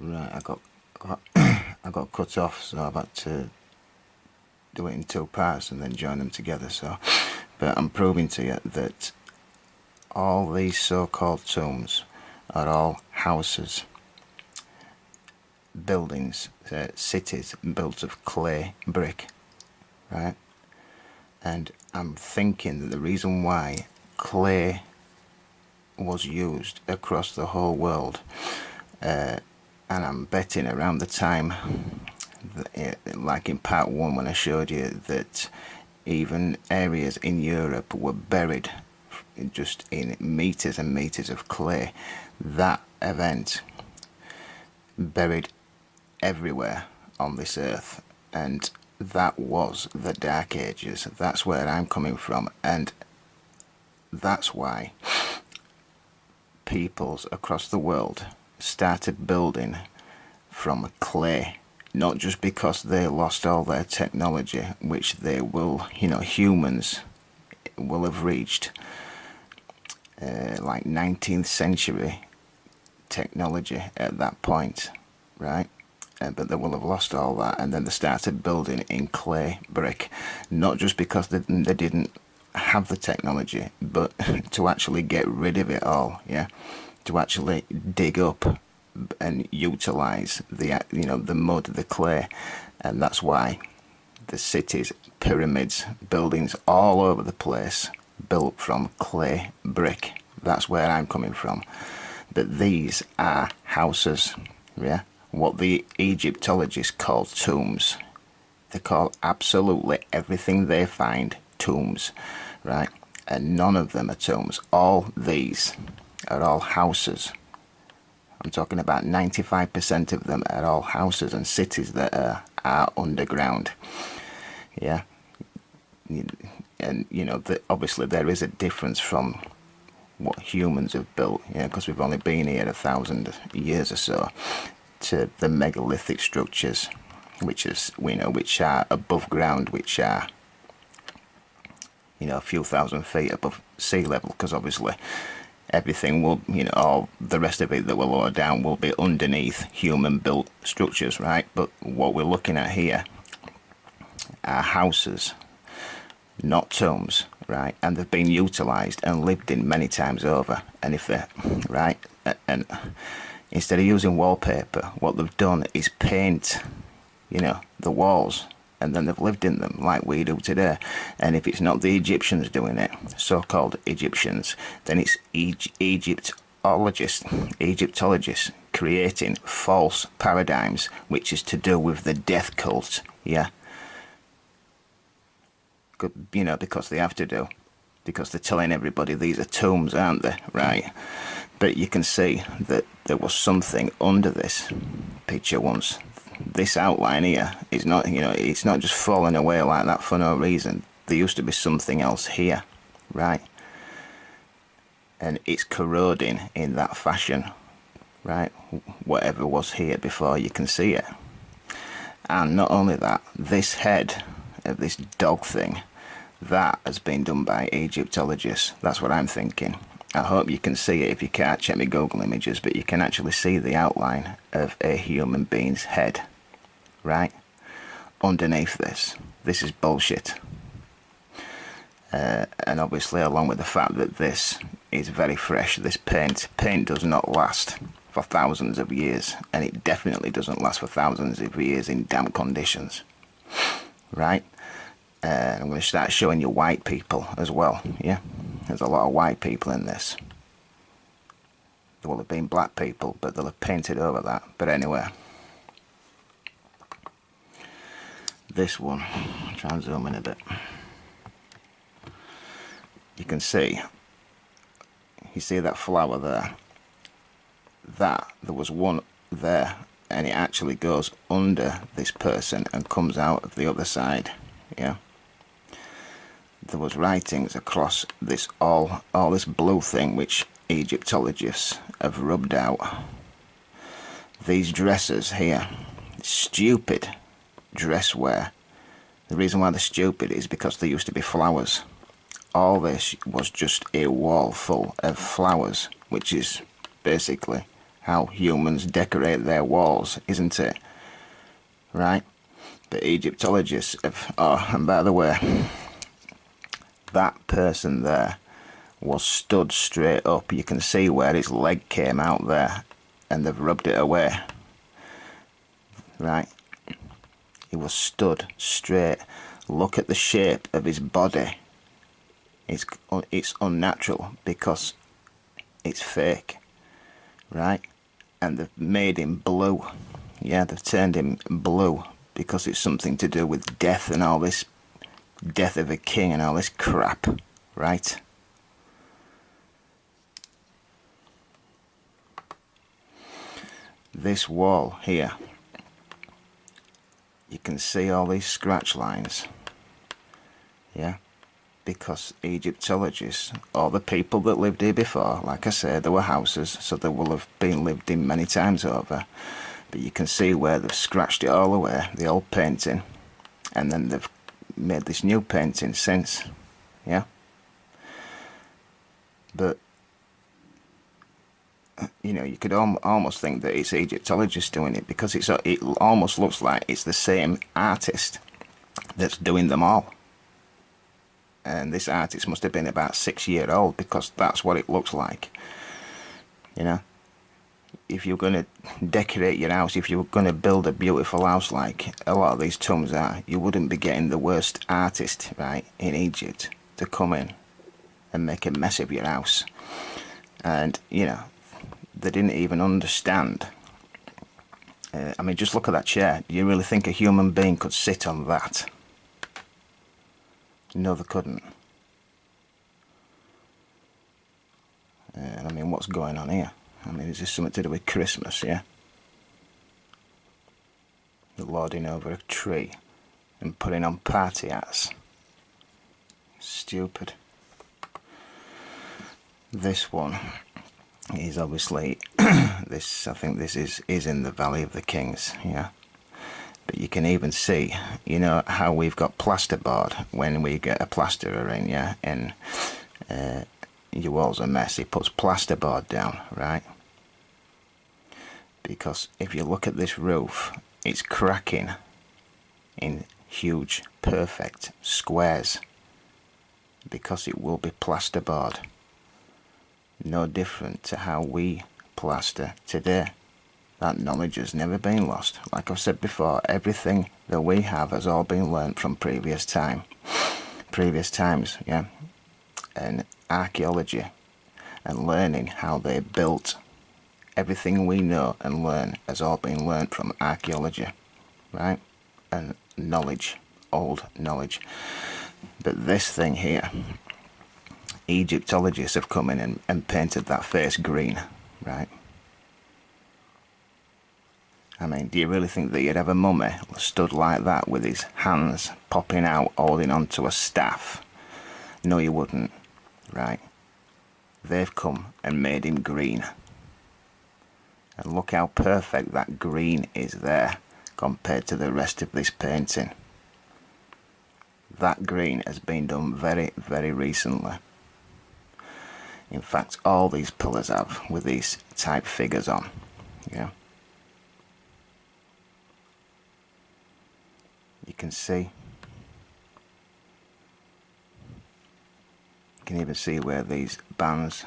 Right, I got cut off, so I've had to do it in two parts and then join them together. So, but I'm proving to you that all these so-called tombs are all houses, buildings, cities built of clay brick, right? And I'm thinking that the reason why clay was used across the whole world, and I'm betting around the time, like in part one when I showed you that even areas in Europe were buried just in meters and meters of clay, that event buried everywhere on this earth, and that was the Dark Ages. That's where I'm coming from, and that's why peoples across the world started building from clay, not just because they lost all their technology, which they will, humans will have reached like 19th century technology at that point, right? But they will have lost all that, and then they started building in clay brick, not just because they didn't have the technology, but to actually get rid of it all, yeah, to actually dig up and utilize the mud, the clay, and that's why the cities, pyramids, buildings all over the place built from clay brick. That's where I'm coming from. But these are houses, yeah, what the Egyptologists call tombs. They call absolutely everything they find tombs, right? And none of them are tombs. All these are all houses. I'm talking about 95% of them are all houses and cities that are underground. Yeah. And, obviously there is a difference from what humans have built, because we've only been here 1,000 years or so, to the megalithic structures, which are above ground, which are, a few thousand feet above sea level, because obviously everything will, all the rest of it that will lower down will be underneath human-built structures, right? But what we're looking at here are houses, not tombs, right? And they've been utilised and lived in many times over. And if they're right, and instead of using wallpaper, what they've done is paint, the walls, and then they've lived in them like we do today. And if it's not the Egyptians doing it, so-called Egyptians, then it's Egyptologists creating false paradigms, which is to do with the death cult, yeah. Because they have to do, because they're telling everybody these are tombs, aren't they, right? But you can see that there was something under this picture once. This outline here is not, it's not just falling away like that for no reason. There used to be something else here, right? And it's corroding in that fashion, right? Whatever was here before, you can see it. And not only that, this head of this dog thing, that has been done by Egyptologists. That's what I'm thinking. I hope you can see it. If you can't, check my Google images, but you can actually see the outline of a human being's head, right? Underneath this. This is bullshit. And obviously, along with the fact that this is very fresh, this paint does not last for thousands of years, and it definitely doesn't last for thousands of years in damp conditions, right? I'm going to start showing you white people as well, yeah? There's a lot of white people in this. There will have been black people, but they'll have painted over that. But anyway, this one, I'll try and zoom in a bit. You can see that flower there? There was one there, and it actually goes under this person and comes out of the other side, yeah? There was writings across this all this blue thing which Egyptologists have rubbed out. These dresses here, stupid dress wear. The reason why they're stupid is because there used to be flowers. All this was just a wall full of flowers, which is basically how humans decorate their walls, isn't it? Right? But Egyptologists have... Oh, and by the way, that person there was stood straight up. You can see where his leg came out there, and they've rubbed it away. Right? He was stood straight. Look at the shape of his body. It's unnatural because it's fake, right? And they've made him blue. Yeah, they've turned him blue because it's something to do with death and all this, death of a king and all this crap, right? This wall here, you can see all these scratch lines, yeah, because Egyptologists, or the people that lived here before, like I said, there were houses, so they will have been lived in many times over, but you can see where they've scratched it all away, the old painting, and then they've made this new painting since, yeah. But you know, you could almost think that it's Egyptologists doing it, because it almost looks like it's the same artist that's doing them all. And this artist must have been about 6 years old, because that's what it looks like. You know, if you're going to decorate your house, if you're going to build a beautiful house like a lot of these tombs are, you wouldn't be getting the worst artist, right, in Egypt to come in and make a mess of your house. And, you know, they didn't even understand. I mean, just look at that chair. Do you really think a human being could sit on that? No, they couldn't. And I mean, what's going on here? I mean, is this something to do with Christmas, yeah? They're lording over a tree and putting on party hats. Stupid. This one is obviously this, I think this is in the Valley of the Kings, yeah. But you can even see, you know, how we've got plasterboard when we get a plasterer in, yeah, and your walls are messy, puts plasterboard down, right? Because if you look at this roof, it's cracking in huge, perfect squares, because it will be plasterboard. No different to how we plaster today. That knowledge has never been lost. Like I've said before, everything that we have has all been learnt from previous times, yeah. And archaeology and learning how they built, everything we know and learn has all been learnt from archaeology, right? And knowledge, old knowledge. But this thing here, Egyptologists have come in and painted that face green, right? I mean, do you really think that you'd have a mummy stood like that with his hands popping out, holding onto a staff? No, you wouldn't, right? They've come and made him green. And look how perfect that green is there compared to the rest of this painting. That green has been done very, very recently. In fact, all these pillars have, with these type figures on, yeah. You can see. You can even see where these bands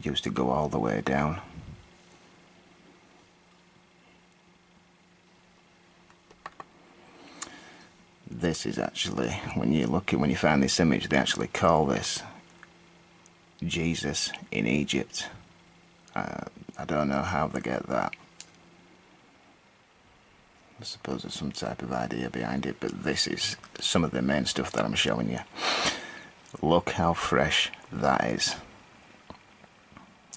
used to go all the way down. This is actually, when you find this image, they actually call this Jesus in Egypt. I don't know how they get that. I suppose there's some type of idea behind it, but this is some of the main stuff that I'm showing you. Look how fresh that is.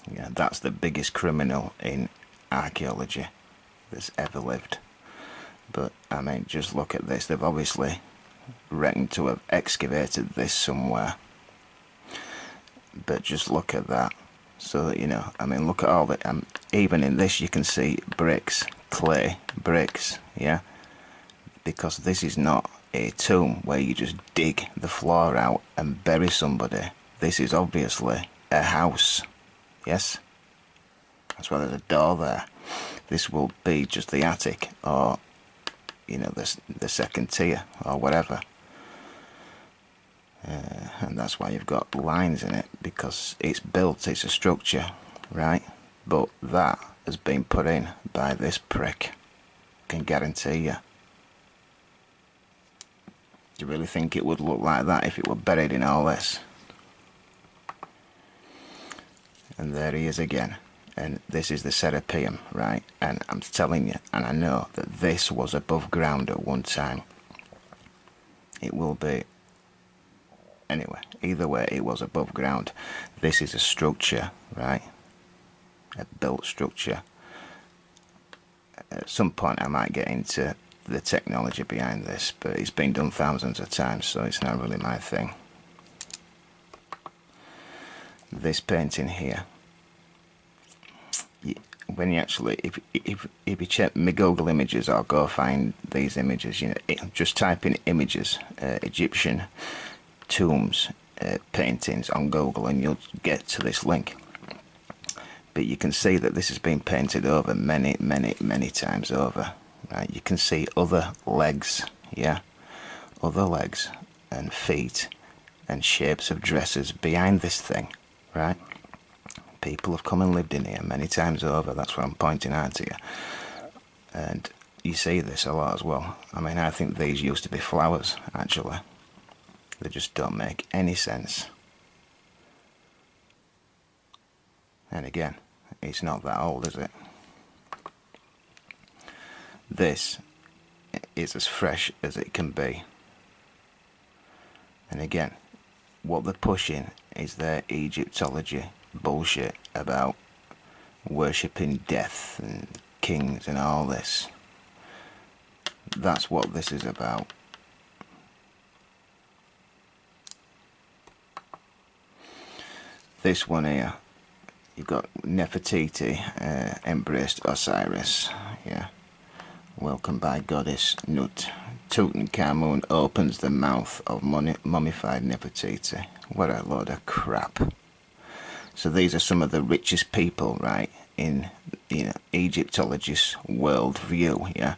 Yeah, that's the biggest criminal in archaeology that's ever lived. But I mean, just look at this. They've obviously reckoned to have excavated this somewhere. But just look at that. So that, you know, I mean, look at all the, even in this you can see bricks, clay, bricks, yeah? Because this is not a tomb where you just dig the floor out and bury somebody. This is obviously a house, yes? That's why there's a door there. This will be just the attic, or you know, the second tier or whatever. And that's why you've got lines in it, because it's built, it's a structure, right? But that has been put in by this prick, can guarantee you. Do you really think it would look like that if it were buried in all this? And there he is again. And this is the Serapeum, right? And I'm telling you, and I know that this was above ground at one time. It will be. Anyway, either way, it was above ground. This is a structure, right? A built structure. At some point I might get into the technology behind this, but it's been done thousands of times, so it's not really my thing. This painting here, when you actually, if you check my Google images or go find these images, you know, just type in images, Egyptian tombs paintings on Google, and you'll get to this link. But you can see that this has been painted over many times over, right? You can see other legs, yeah, other legs and feet and shapes of dresses behind this thing, right? People have come and lived in here many times over. That's what I'm pointing out to you. And you see this a lot as well. I mean, I think these used to be flowers, actually. They just don't make any sense. And again, it's not that old, is it? This is as fresh as it can be. And again, what they're pushing is their Egyptology bullshit about worshipping death and kings and all this. That's what this is about. This one here, you've got Nefertiti embraced Osiris, yeah. Welcomed by goddess Nut. Tutankhamun opens the mouth of mummified Nefertiti. What a load of crap. So these are some of the richest people, right, in, you know, Egyptologist's world view, yeah.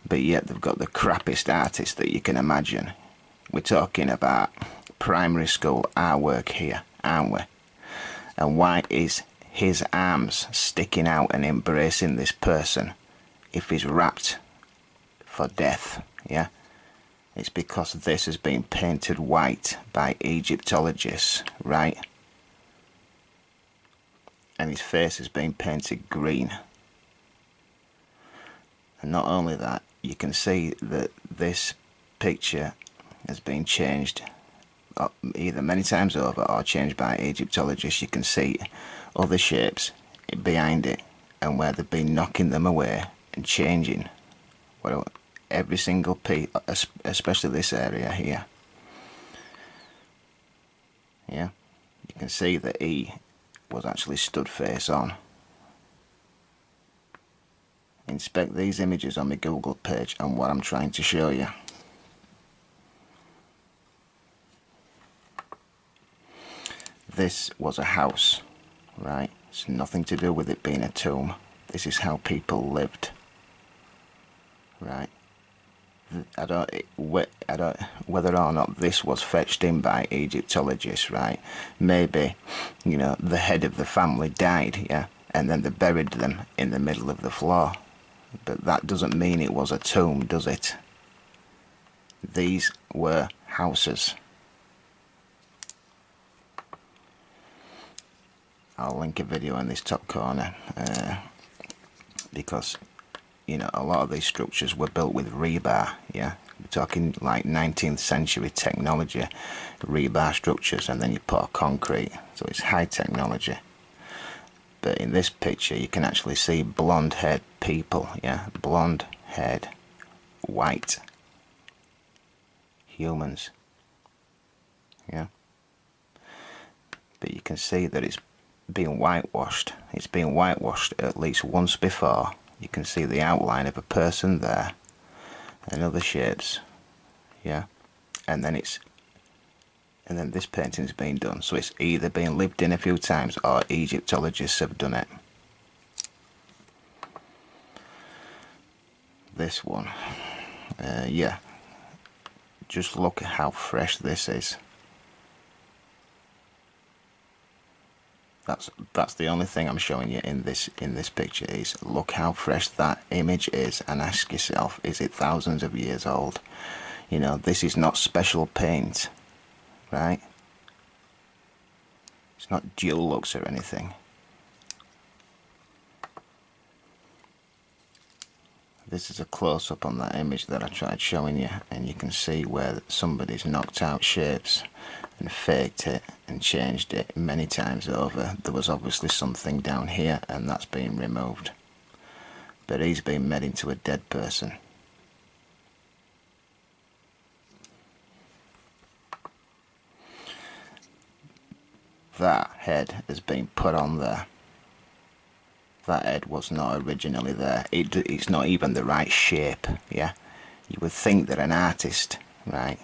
But yet they've got the crappiest artists that you can imagine. We're talking about primary school artwork here, aren't we? And why is his arms sticking out and embracing this person if he's wrapped for death, yeah? It's because this has been painted white by Egyptologists, right? And his face has been painted green. And not only that, you can see that this picture has been changed either many times over or changed by Egyptologists. You can see other shapes behind it, and where they've been knocking them away and changing every single piece, especially this area here. Yeah, you can see that he was actually stood face on. Inspect these images on my Google page and what I'm trying to show you. This was a house, right? It's nothing to do with it being a tomb. This is how people lived, right? I don't whether or not this was fetched in by Egyptologists, right? Maybe, you know, the head of the family died, yeah, and then they buried them in the middle of the floor. But that doesn't mean it was a tomb, does it? These were houses. I'll link a video in this top corner because, you know, a lot of these structures were built with rebar, yeah. We're talking like 19th century technology, rebar structures, and then you put concrete, so it's high technology. But in this picture you can actually see blonde haired people, yeah, blonde haired white humans, yeah. But you can see that it's being whitewashed. It's been whitewashed at least once before. You can see the outline of a person there and other shapes, yeah. And then this painting's been done, so it's either been lived in a few times or Egyptologists have done it. this one, yeah, just look at how fresh this is. That's the only thing I'm showing you in this picture, is look how fresh that image is, and ask yourself, is it thousands of years old? You know, this is not special paint, right? It's not dual lux or anything. This is a close-up on that image that I tried showing you, and you can see where somebody's knocked out shapes and faked it and changed it many times over. There was obviously something down here, and that's been removed. But he's been made into a dead person. That head has been put on there. That head was not originally there. It's not even the right shape, yeah? You would think that an artist, right,